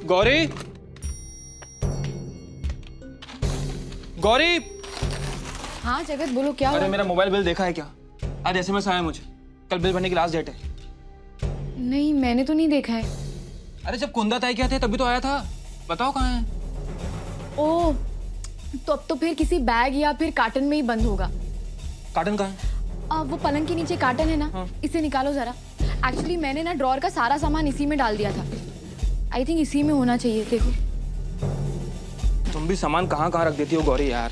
गौरी, गौरी। हाँ जगत बोलो, क्या अरे हुआ? मेरा मोबाइल बिल देखा है क्या? आज एसएमएस आया मुझे, कल बिल भरने की लास्ट डेट है। नहीं मैंने तो नहीं देखा है। अरे जब कुंदा तय किया थे तभी तो आया था। बताओ कहाँ है? ओह, तो अब तो फिर किसी बैग या फिर कार्टन में ही बंद होगा। कार्टन कहाँ है? वो पलंग के नीचे कार्टन है ना, हाँ। इसे निकालो जरा। एक्चुअली मैंने ना ड्रॉअर का सारा सामान इसी में डाल दिया था। आई थिंक इसी में होना चाहिए, देखो। तुम भी सामान कहाँ कहाँ रख देती हो गौरी यार।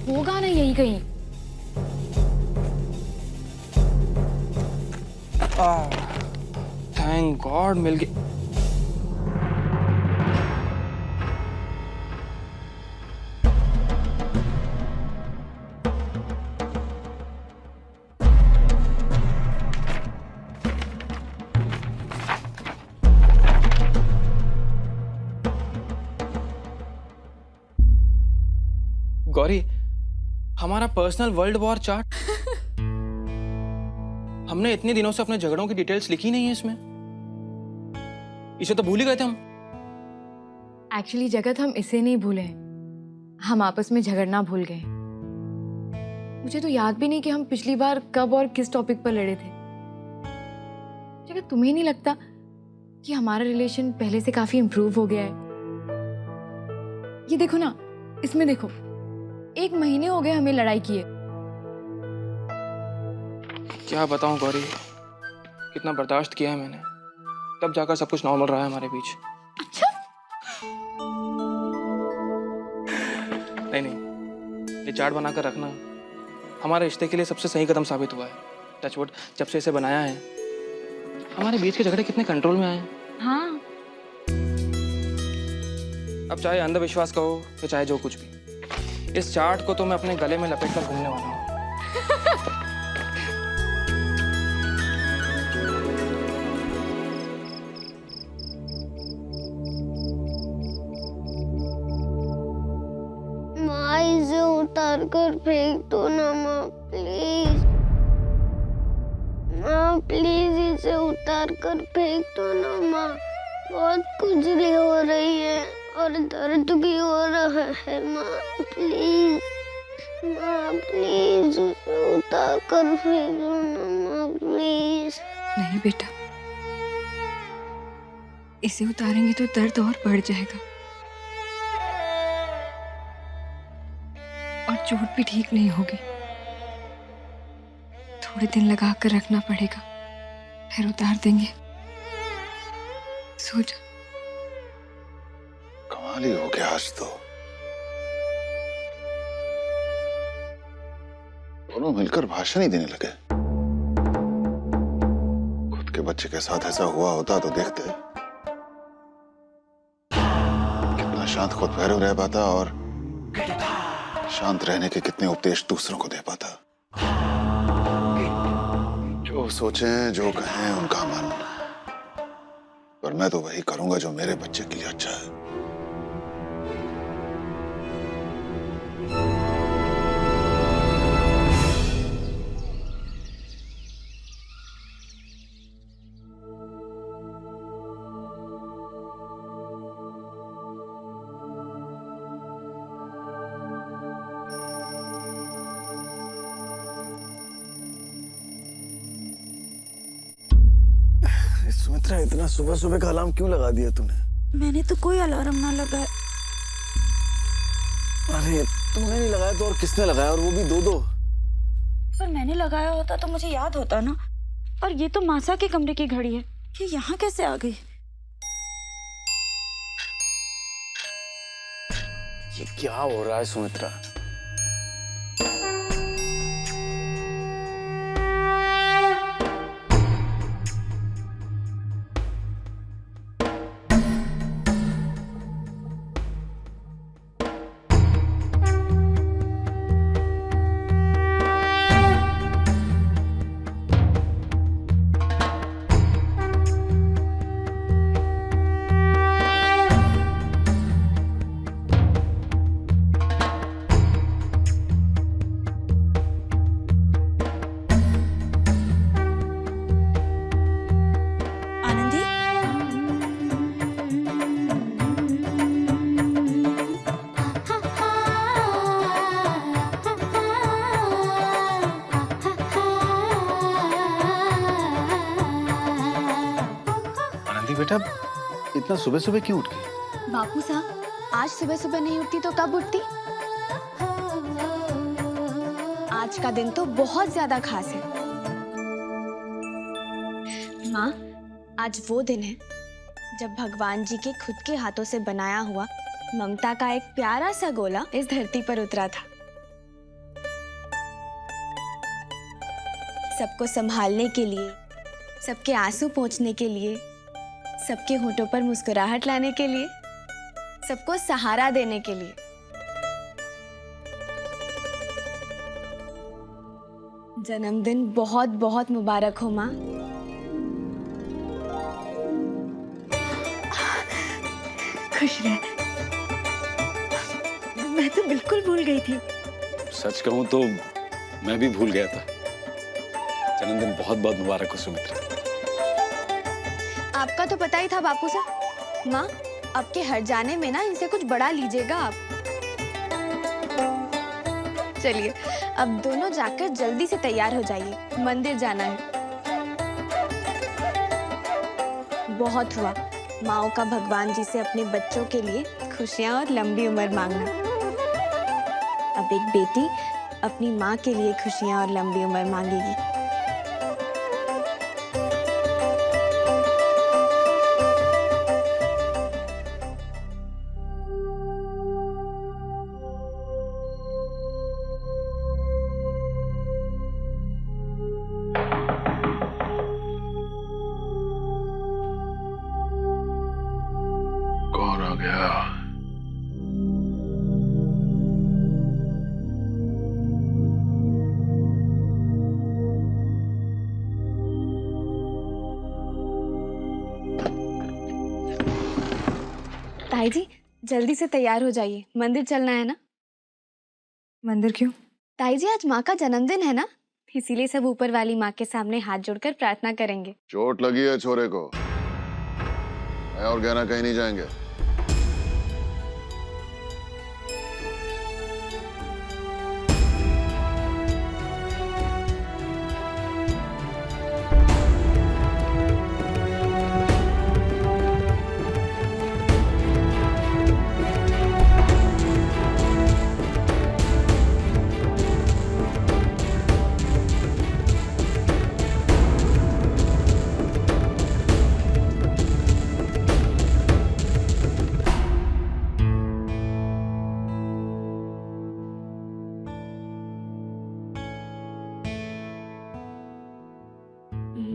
होगा ना यही कहीं। थैंक गॉड मिल गया। गौरी, हमारा पर्सनल वर्ल्ड वॉर चार्ट। हमने इतने दिनों से अपने झगड़ों की डिटेल्स लिखी नहीं है इसमें। इसे तो भूल ही गए थे हम। एक्चुअली जगत, हम इसे नहीं भूले हैं, हम आपस में झगड़ना भूल गए। मुझे तो याद भी नहीं कि हम पिछली बार कब और किस टॉपिक पर लड़े थे। जगत, तुम्हें नहीं लगता कि हमारा रिलेशन पहले से काफी इम्प्रूव हो गया है? ये देखो ना, इसमें देखो, 1 महीने हो गए हमें लड़ाई किए। क्या बताऊं गौरी, कितना बर्दाश्त किया है मैंने, तब जाकर सब कुछ नॉर्मल रहा है हमारे बीच। अच्छा? नहीं नहीं, ये चार्ट बनाकर रखना हमारे रिश्ते के लिए सबसे सही कदम साबित हुआ है। टचवुड, जब से इसे बनाया है हमारे बीच के झगड़े कितने कंट्रोल में आए हैं। हाँ। अब चाहे अंधविश्वास कहो या चाहे जो कुछ भी, इस चार्ट को तो मैं अपने गले में लपेट कर घूमने वाला हूँ। माँ, इसे उतार कर फेंक दो ना माँ, प्लीज। माँ प्लीज इसे उतार कर फेंक दो ना माँ। बहुत खुजली हो रही है और दर्द भी हो रहा है माँ, प्लीज। माँ प्लीज उसे उतार कर फेंक दो ना माँ, प्लीज। नहीं बेटा, इसे उतारेंगे तो दर्द और बढ़ जाएगा और चोट भी ठीक नहीं होगी। थोड़े दिन लगा कर रखना पड़ेगा, फिर उतार देंगे। सो जा। कमाल ही हो गया आज तो। दोनों मिलकर भाषण ही देने लगे। खुद के बच्चे के साथ ऐसा हुआ होता तो देखते कितना शांत खुद भैरव रह पाता और शांत रहने के कितने उपदेश दूसरों को दे पाता। जो सोचें जो कहें उनका मन, पर मैं तो वही करूंगा जो मेरे बच्चे के लिए अच्छा है। सुमित्रा, इतना सुबह सुबह का अलार्म क्यों लगा दिया तूने? मैंने तो कोई अलार्म ना लगाया। अरे तूने नहीं लगाया तो और किसने लगाया, और वो भी दो दो? पर मैंने लगाया होता तो मुझे याद होता ना। और ये तो मासा के कमरे की घड़ी है, ये यहाँ कैसे आ गई? ये क्या हो रहा है सुमित्रा? चांदी बेटा, इतना सुबह सुबह क्यों उठ गई? बापू साहब, आज सुबह सुबह नहीं उठती तो कब उठती? आज का दिन तो बहुत ज्यादा खास है। माँ, आज वो दिन है जब भगवान जी के खुद के हाथों से बनाया हुआ ममता का एक प्यारा सा गोला इस धरती पर उतरा था। सबको संभालने के लिए, सबके आंसू पोंछने के लिए, सबके होठों पर मुस्कुराहट लाने के लिए, सबको सहारा देने के लिए। जन्मदिन बहुत बहुत मुबारक हो माँ। खुश रह। मैं तो बिल्कुल भूल गई थी। सच कहूं तो मैं भी भूल गया था। जन्मदिन बहुत बहुत मुबारक हो सुमित्रा। आपका तो पता ही था बापू साहब। माँ, अब के हट जाने में ना इनसे कुछ बड़ा लीजिएगा आप। चलिए, अब दोनों जाकर जल्दी से तैयार हो जाइए, मंदिर जाना है। बहुत हुआ माओ का भगवान जी से अपने बच्चों के लिए खुशियां और लंबी उम्र मांगना। अब एक बेटी अपनी माँ के लिए खुशियां और लंबी उम्र मांगेगी। कौन आ गया? ताई जी, जल्दी से तैयार हो जाइए, मंदिर चलना है ना। मंदिर क्यों? ताई जी, आज माँ का जन्मदिन है ना, इसीलिए सब ऊपर वाली माँ के सामने हाथ जोड़कर प्रार्थना करेंगे। चोट लगी है छोरे को। मैं और गहना कहीं नहीं जाएंगे।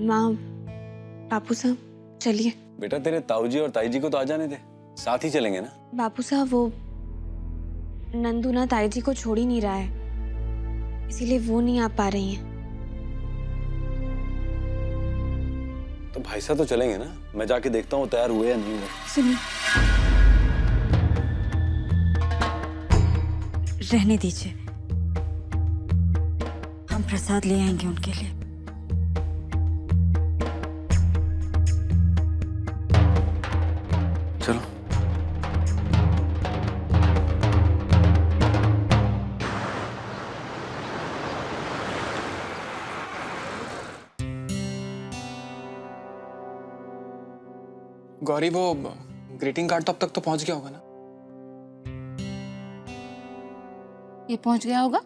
माँ, बापू साहब, चलिए। बेटा तेरे ताऊजी और ताई जी को तो आ जाने दे, साथ ही चलेंगे ना। बापू साहब, वो नंदू ना ताई जी को छोड़ ही नहीं रहा है, इसीलिए वो नहीं आ पा रही हैं। तो भाई साहब तो चलेंगे ना। मैं जाके देखता हूँ तैयार हुए या नहीं हुए। सुनिए, रहने दीजिए, हम प्रसाद ले आएंगे उनके लिए। चलो। गौरी, वो ग्रीटिंग कार्ड तो अब तक तो पहुंच गया होगा ना? ये पहुंच गया होगा।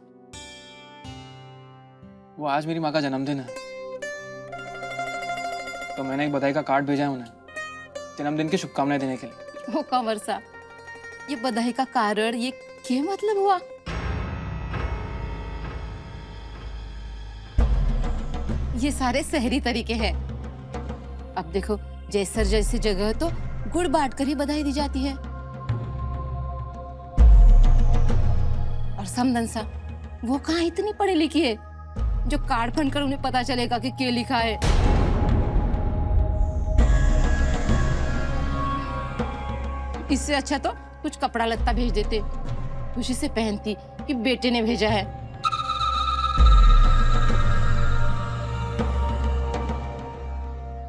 वो आज मेरी माँ का जन्मदिन है, तो मैंने एक बधाई का कार्ड भेजा है उन्हें, जन्मदिन की शुभकामनाएं देने के लिए। वो कंवर सा, ये बधाई का कारण ये क्या मतलब हुआ? ये सारे शहरी तरीके हैं। अब देखो, जैसर जैसी जगह तो गुड़ बांट कर ही बधाई दी जाती है। और समदन सा, वो कहाँ इतनी पढ़ी लिखी है जो कार्ड फंड कर उन्हें पता चलेगा कि क्या लिखा है। इससे अच्छा तो कुछ कपड़ा लत्ता भेज देते, खुशी से पहनती कि बेटे ने भेजा है।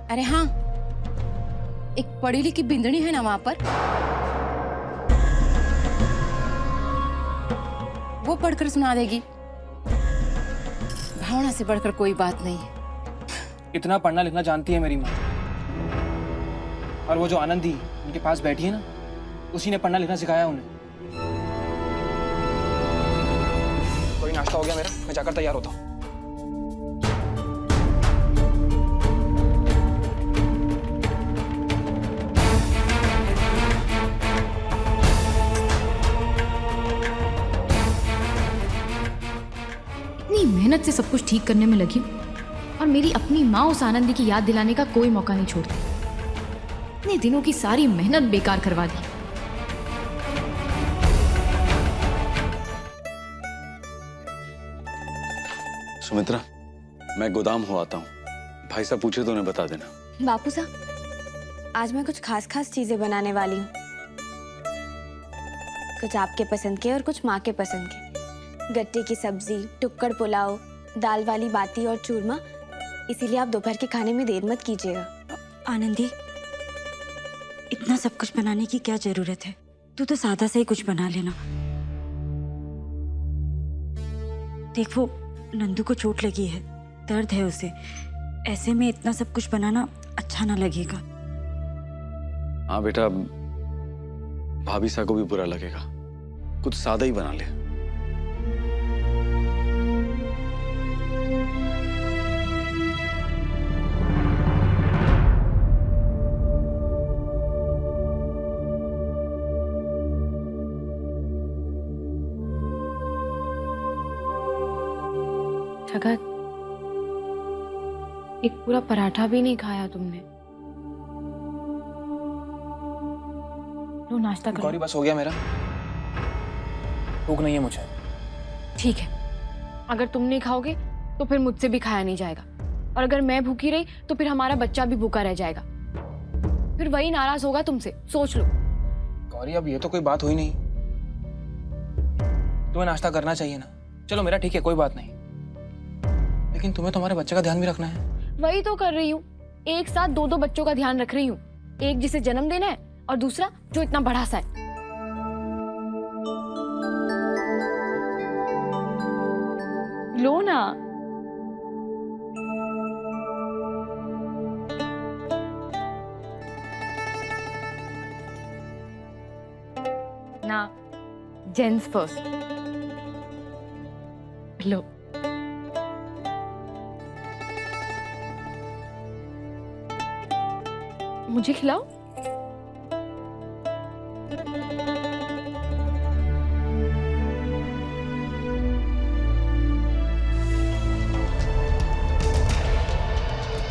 अरे हाँ, एक पढ़ी लिखी बिंदनी है ना वहां पर, वो पढ़कर सुना देगी। भावना से बढ़कर कोई बात नहीं है। इतना पढ़ना लिखना जानती है मेरी माँ, और वो जो आनंदी उनके पास बैठी है ना, उसी ने पढ़ना लिखना सिखाया उन्हें। कोई नाश्ता हो गया मेरा, मैं जाकर तैयार होता हूँ। इतनी मेहनत से सब कुछ ठीक करने में लगी और मेरी अपनी माँ उस आनंदी की याद दिलाने का कोई मौका नहीं छोड़ती। इतने दिनों की सारी मेहनत बेकार करवा दी। सुमित्रा, मैं गोदाम हो आता हूँ। भाई साहब पूछे तो उन्हें बता देना। बापू साहब, आज मैं कुछ खास खास चीजें बनाने वाली हूँ। कुछ आपके पसंद के और कुछ माँ के पसंद के। गट्टे की सब्जी, टुक्कड़ पुलाव, दाल वाली बाती और चूरमा। इसीलिए आप दोपहर के खाने में देर मत कीजिएगा। आनंदी, इतना सब कुछ बनाने की क्या जरूरत है? तू तो सादा से ही कुछ बना लेना। देख, वो नंदू को चोट लगी है, दर्द है उसे। ऐसे में इतना सब कुछ बनाना अच्छा ना लगेगा। हाँ बेटा, भाभी साहब को भी बुरा लगेगा। कुछ सादा ही बना ले। जगत, एक पूरा पराठा भी नहीं खाया तुमने। लो नाश्ता करो। गौरी बस हो गया मेरा, भूख नहीं है मुझे। ठीक है, अगर तुम नहीं खाओगे तो फिर मुझसे भी खाया नहीं जाएगा, और अगर मैं भूखी रही तो फिर हमारा बच्चा भी भूखा रह जाएगा। फिर वही नाराज होगा तुमसे, सोच लो। गौरी, अब ये तो कोई बात हुई नहीं। तुम्हें नाश्ता करना चाहिए ना। चलो मेरा ठीक है, कोई बात नहीं, लेकिन तुम्हें तुम्हारे बच्चे का ध्यान भी रखना है। वही तो कर रही हूँ, एक साथ दो दो बच्चों का ध्यान रख रही हूँ। एक जिसे जन्म देना है और दूसरा जो इतना बड़ा सा है। लो ना। ना, जेंट्स फर्स्ट। लो। मुझे खिलाओ।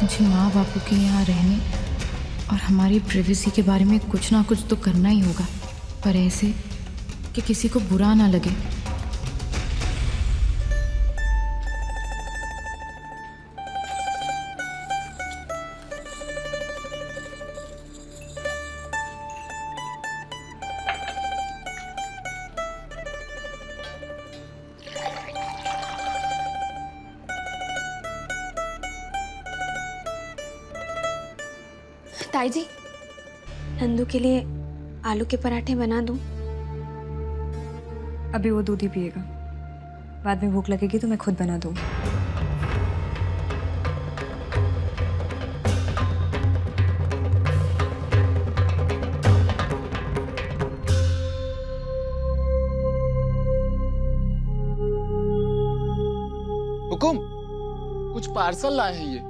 मुझे माँ बापू के यहाँ रहने और हमारी प्राइवेसी के बारे में कुछ ना कुछ तो करना ही होगा, पर ऐसे कि किसी को बुरा ना लगे। ताई जी, नंदू के लिए आलू के पराठे बना दूं? अभी वो दूध ही पिएगा, बाद में भूख लगेगी तो मैं खुद बना दूँ। हुकुम, कुछ पार्सल लाए हैं ये।